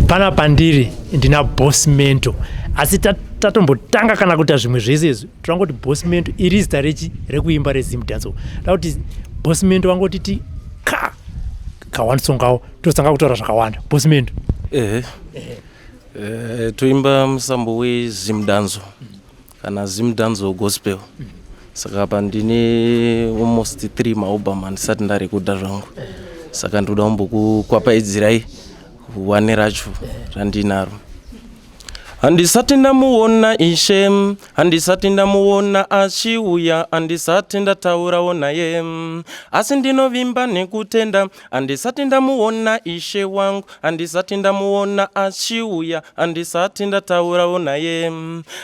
Pana pandiri ndina boss Mento. Asi tatombotanga kana kuita zvimwe zvese izvi. Tongoti boss Mento iri zita rekuimba reZimdancehall. Kuti boss Mento wangoti kawansongawo tosanga kutaura zvakawanda. Boss Mento. Toimba musambo weZimdancehall kana Zimdancehall gospel. Saka apa ndine almost 3 maalbum andisati ndarekodha zvangu. Saka ndoda kukwapaidzirai wane racho randinaro. Handisati ndamuona Ishe, handisati ndamuona achiuya, handisati ndataurawo naye, asi ndinovimba nekutenda. Handisati ndamuona Ishe wangu, handisati ndamuona achiuya, handisati ndataurawo naye,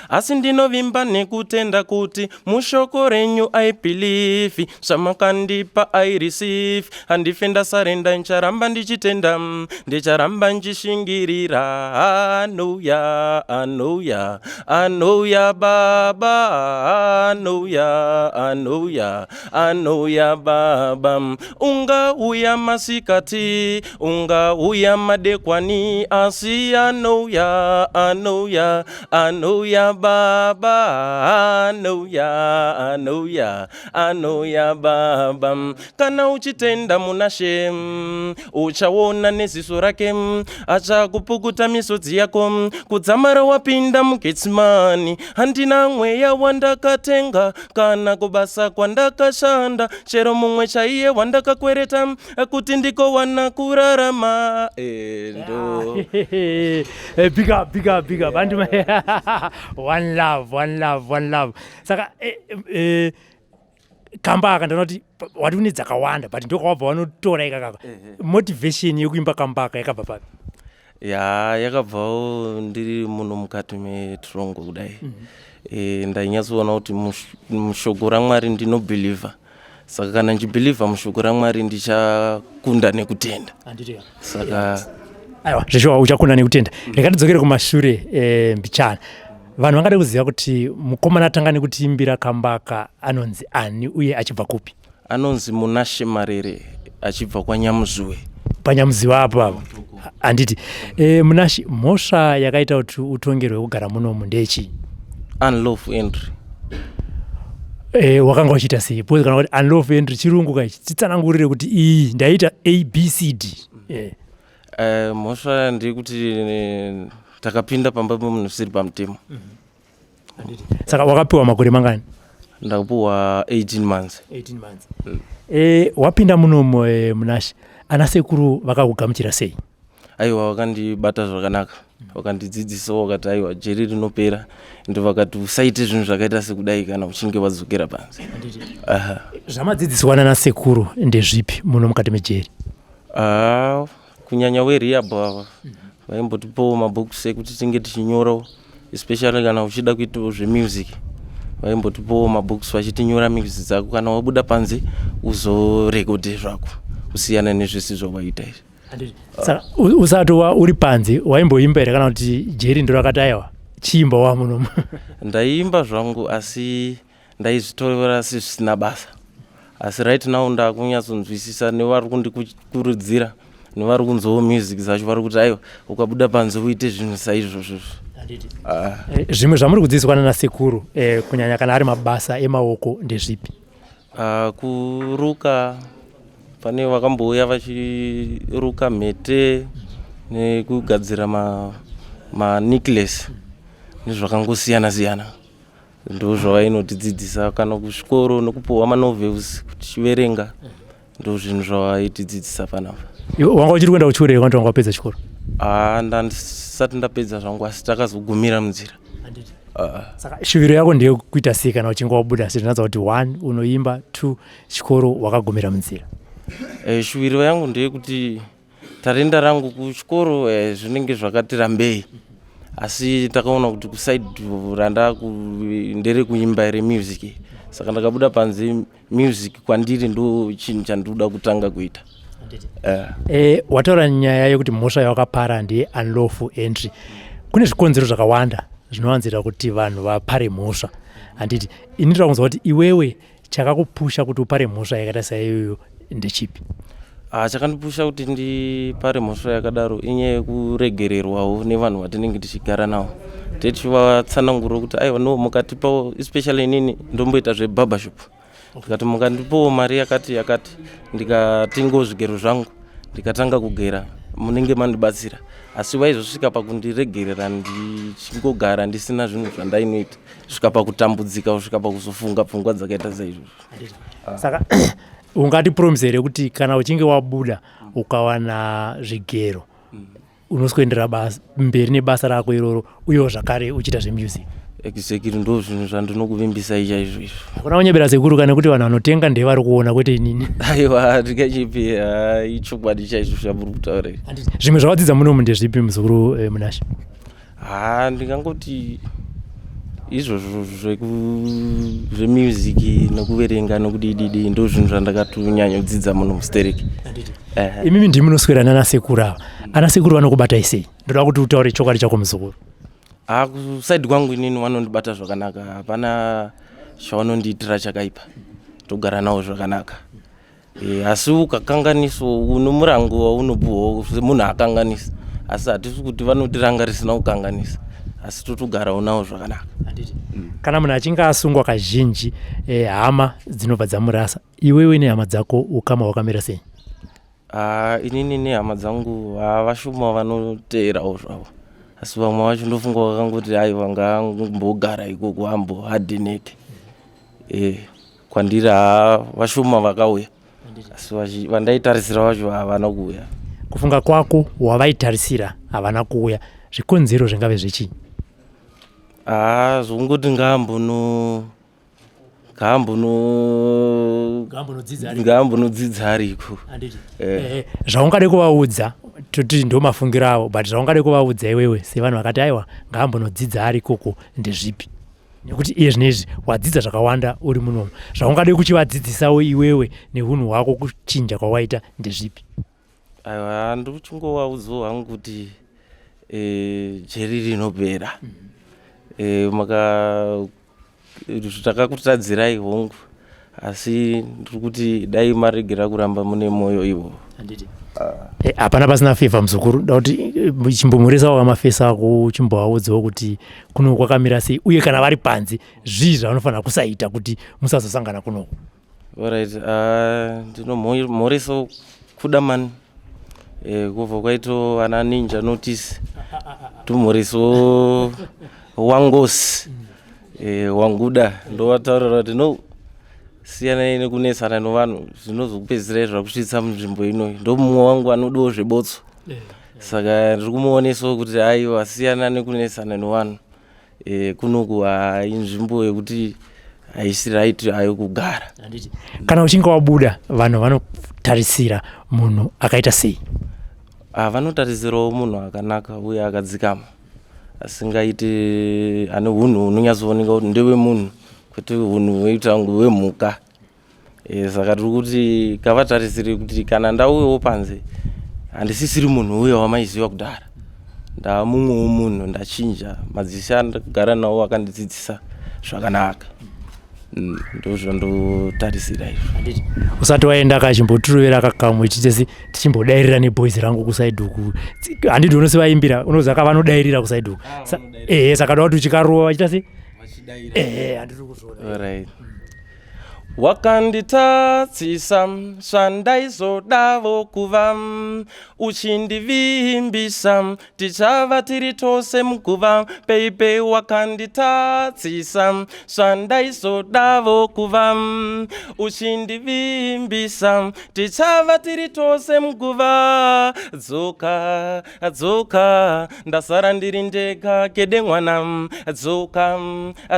asi ndinovimba nekutenda kuti mushoko renyu I believe, zvamakandipa I receive. Handife ndasarenda, ncharamba ndichitenda, ndicharamba nchishingirira. Hallelujah. I know ya Baba, I know ya Baba. Unga uya masikati, unga uya madekwani, asi I know ya Baba, I know ya Baba. Kana uchitenda munashe, uchaona neziso rake, achakupukuta misodzi yako, kudzamara wapinda mugetsimani. Handina mweya wandakatenga kana kubasa kwandakashanda, chero mumwe chaiye wandakakwereta kuti ndiko wana kurarama. Big up. One love. Saka comeback ndanoti wati une dzakawanda but ndokwabva wanotora ikakaka. Motivation yekuimba comeback yakabva papi? Yakabvawo ndiri muno mukati metrongo kudai. Ndainyatsoona kuti mushoko raMwari ndinobhilivha. Saka kana ndichibhilivha mushoko raMwari ndichakunda nekutenda. Saka aiwa zveshuwa uchakunda nekutenda. Rekatidzokere kumashure mbichana. Vanhu vangada kuziva kuti mukomana atanga nekutiimbira comeback anonzi ani uye achibva kupi? Anonzi Munashe Marere achibva kwaNyamuzuwe. Panyamuziwa apa anditi Munashe, mhosva yakaita kuti utongerwe kugara munomu ndechi? Unlawful entry. Wakanga uchiita sei? Because kana kuti unlawful entry chirungu kai chitsanangurire kuti iyi ndaita ABCD. Mhosva ndekuti takapinda pamba pemunhu zvisiri pamutemo. Saka wakapiwa makore mangani? Ndakupiwa 18 months. Wapinda munomu Munashe, ana sekuru vakakugamuchira sei? Aiwa, vakandibata zvakanaka, vakandidzidzisa, vakati aiwa jeri rinopera, ndo vakati usaite zvinhu zvakaita sekudai kana uchinge wadzokera panze. Zvamadzidziswa nana sekuru ndezvipi muno mukati mejeri? Kunyanya werehab ava vaimbotipawo mabhokisi ekuti tinge tichinyorawo, especially kana uchida kuitawo zvemusic. Vaimbotipawo mabhokisi vachitinyora music dzako, kana wabuda panze uzorekodhe zvako kusiyana nezvese zvawaita izvi. Saka usati uri panze waimboimba here kana kuti jeri ndo rakati aiwa chiimba wa munomu? Ndaimba zvangu asi ndaizvitorera sezvisina basa. Asi right now ndakunyatsonzwisisa nevari kundikurudzira nevari kunzwawo music dzacho vari kuti aiwa ukabuda panze uite zvinhu saizvozvo. Zvimwe zvamuri kudzidziswa nana sekuru kunyanya kana ari mabasa emaoko ndezvipi? Kuruka, pane vakambouya vachiruka mhete nekugadzira necklace nezvakangosiyana. Ndo zvavainotidzidzisa. Kana kuzvikoro nokupiwa manovels kuti chiverenga, ndo zvinhu zvavaitidzidzisa panapa. Wanga uchiri kuenda kuchikoro here wanga wapedza chikoro? Ndisati ndapedza zvangu asi takazogumira munzira. Saka shuviro yako ndiyo kuita sei kana uchinge wabuda? Zvinoratidza kuti 1 unoimba, 2 chikoro wakagumira munzira. Shuviro yangu ndeyekuti tarenda rangu kuchikoro zvinenge zvakati rambei, asi takaona kuti kuside randa ndere kuimba remusic. Saka ndakabuda panze music kwandiri ndo chinhu chandoda kutanga kuita. Wataura nyaya yekuti mhosva yakapara ndiye unlawful entry. Kune zvikonzero zvakawanda zvinowanzira kuti vanhu vapare mhosva. Handiti initira kunzwa kuti iwewe chakakupusha kuti upare mhosva yakaita saiyoyo ndechipi? chakandipusha kuti ndipare mhosva yakadaro inyaya yekuregererwawo nevanhu vatinenge tichigara navo tichivatsanangura kuti aiwa no mukatipawo especially inini ndomboita zvebarbershop tikati mukandipawo mari yakati ndikatengawo zvigero zvangu ndikatanga kugera munenge mandibatsira asi vaizosvika pakundiregerera ndichingogara ndisina zvinhu zvandainoita svika pakutambudzika kusvika pakuzofunga pfungwa dzakaita saizvozvo. Saka ungatipromise here kuti kana uchinge wabuda ukawana zvigero unoswendera mberi nebasa rako iroro uyewo zvakare uchiita zvemusic? Exactly, ndo zvinhu zvandinokuvimbisa izvo. Hakuna kunyebera sekuru kana kuti vanhu vanotenga ndevari kuona kwete inini. Aiwa ndingachipi ichokwadi chaizvo zvamuri kutaura. Zvimwe zvawadzidza munomu ndezvipi muzukuru Munashe? Ndingangoti izvozvo zvemusic nokuverenga nokudididi ndo zvinhu zvandakatonyanya kudzidza muno mustereki. Imimi ndimi munoswera nana sekuru ava. Ana sekuru vanokubata sei? Ndoda kuti utaure chokwadi chako muzukuru. Kusaidi kwangu inini vanondibata zvakanaka, hapana chavanondiitira chakaipa, togara navo zvakanaka. Asi ukakanganiswa unomurango waunopuhwa semunhu akanganisa, asi hatisi kuti vanotiranga risina kukanganisa, asi totogarawo navo zvakanaka. Kana munhu achinge asungwa kazhinji hama dzinobva dzamurasa, iwewe nehama dzako ukama hwakamira sei? Inini nehama dzangu vashoma vanoteerawo zvavo, asi vamwe vacho ndofunga vakangoti aiwa ngambogara ikoko ambohadheneke. Kwandiri vashoma vakauya, asi vandaitarisira vacho havana kuuya. Kufunga kwako wavaitarisira havana kuuya, zvikonzero zvingave zvechii? Zvongoti ngambonodzidza ariko. Zvaungade kuvaudza toti ndo mafungiro avo, but zvaungade kuvaudza iwewe sevanhu vakati aiwa ngaambonodzidza ari ikoko ndezvipi? Nekuti iye zvinezvi wadzidza zvakawanda uri munomu, zvaungade kuchivadzidzisawo iwewe neunhu hwako kuchinja kwawaita ndezvipi? Aiwa ndikuchingovaudzawo hangu kuti jeri rinopera. Takakutadzirai hongu, asi ndiri kuti dai maregera kuramba mune moyo ivo. Hapana pasina favor muzukuru, da kuti chimbomuresawo kamafesa ako chimbovaudzawo kuti kuno kwakamira sei, uye kana vari panze zvii zvavanofanira kusaita kuti musazosangana kunoko. Alright, ndinomhoresawo kudamani kubva kwaito vana ninja notice, tomhoresawo wangosi wanguda, ndovataurira kuti no siyana nekunesana nevanhu zvinozokupedzisira zvakusvitsa munzvimbo inoyi, ndomumwe wangu anodawo zvebotso. Saka ndiri kumuonesawo kuti aiwa siyana nekunesana nevanhu, kunoku inzvimbo yekuti haisi right ayo kugara. Kana uchinge wabuda vanhu vanotarisira munhu akaita sei? Vanotarisirawo munhu akanaka uye akadzikama, asingaiti ane hunhu hunonyatsooneka kuti ndewe munhu kwete hunhu hweita kunge hwemhuka. Saka tiri kuti kavatarisire kuti kana ndauyewo panze handisisiri munhu uye wamaiziva kudhara, ndamumwewo munhu, ndachinja. Madzidzisi andagara nawo akandidzidzisa zvakanaka, ndozvandotarisira izvo. Usati waenda kachimboturovera kakamwe tichitesi tichimbodairira neboys rangu kusaidi uku, handidi unosivaimbira unozaka vanodairira kusaidi uku. Saka da kuti uchikarowa vachita sei? Handiri kuzvoona. Alright. Wakanditatsisa zvandaizodavo kuva, uchindivimbisa tichava tiri tose muguva. Baby wakanditatsisa zvandaizodavo kuva, uchindivimbisa tichava tiri tose muguva. Dzoka dzoka ndasara ndiri ndega gede mwana, dzoka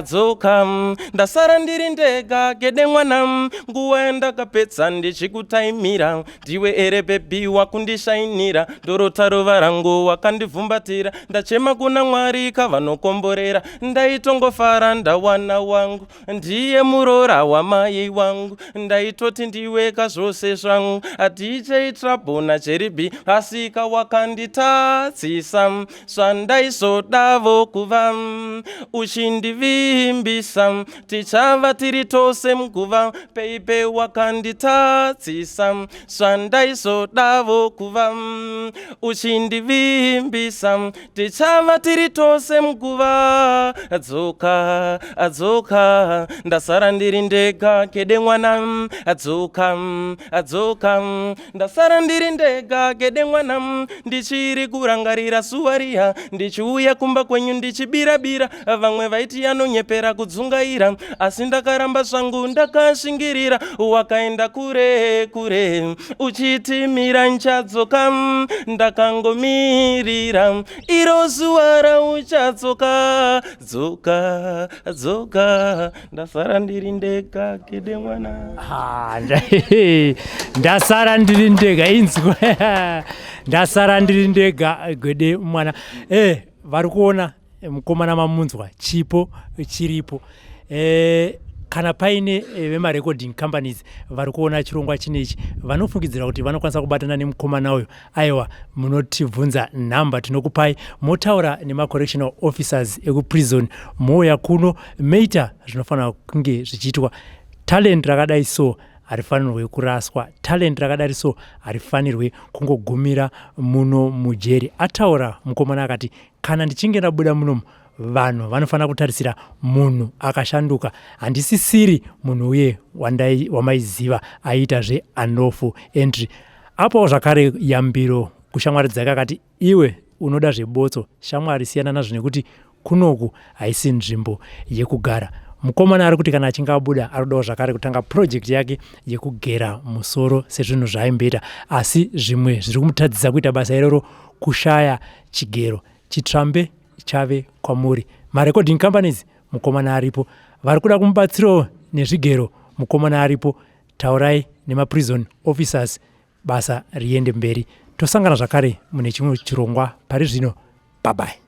dzoka ndasara ndiri ndega gede mwana. Nguwa ndakapedza ndichikutaimira, ndiwe ere bebi wakundishainira, ndorota rova rangu wakandivhumbatira, ndachema kuna Mwari kavanokomborera, ndaitongofara ndawana wangu, ndiye murora wamai wangu, ndaitoti ndiwe kazvose zvangu, hatijei trouble nacheribi, asika wakanditatsisa zvandaizodavo kuva, uchindivimbisa tichava tiri tose muguva. kuva peipe wakanditatsisa zvandaizodavo kuva uchindivimbisa tichava tiri tose muguva adzoka adzoka ndasara ndiri ndega kede mwana adzoka adzoka ndasara ndiri ndega kede mwana ndichiri kurangarira zuva riya ndichiuya kumba kwenyu ndichibirabira vamwe vaiti anonyepera kudzungaira asi ndakaramba zvangu ndakashingirira wakaenda kure kure uchitimira nchadzoka ndakangomirira iro zuva rauchadzoka dzoka dzoka ndasara ndiri ndega kede mwana ndasara ndiri ndega inzwa ndasara ndiri ndega gwede mwana vari kuona mukomana mamunzwa chipo chiripo kana paine vemarecording companies vari kuona chirongwa chinechi vanofungidzira kuti vanokwanisa kubatana nemukomana uyu aiwa munotibvunza nhamba tinokupai motaura nemacorrectional officers ekuprison mouya kuno meita zvinofanira kunge zvichiitwa talent rakadai so harifanirwe kuraswa talent rakadai so harifanirwe kungogumira muno mujeri ataura mukomana akati kana ndichinge ndabuda munomu vanhu vanofanira kutarisira munhu akashanduka handisisiri munhu uye wamaiziva aita unlawful entry apawo zvakare yambiro kushamwari dzake akati iwe unoda zvebotso shamwari siyana nazvo nekuti kunoku haisi nzvimbo yekugara mukomana ari kuti kana achinge abuda arodawo zvakare kutanga project yake yekugera musoro sezvinhu zvaimboita asi zvimwe zviri kumutadzisa kuita basa iroro kushaya chigero chitsvambe chave kwamuri marecording companies mukomana aripo vari kuda kumubatsirawo nezvigero mukomana aripo taurai nemaprison officers basa riende mberi tosangana zvakare mune chimwe chirongwa pari zvino bye bye.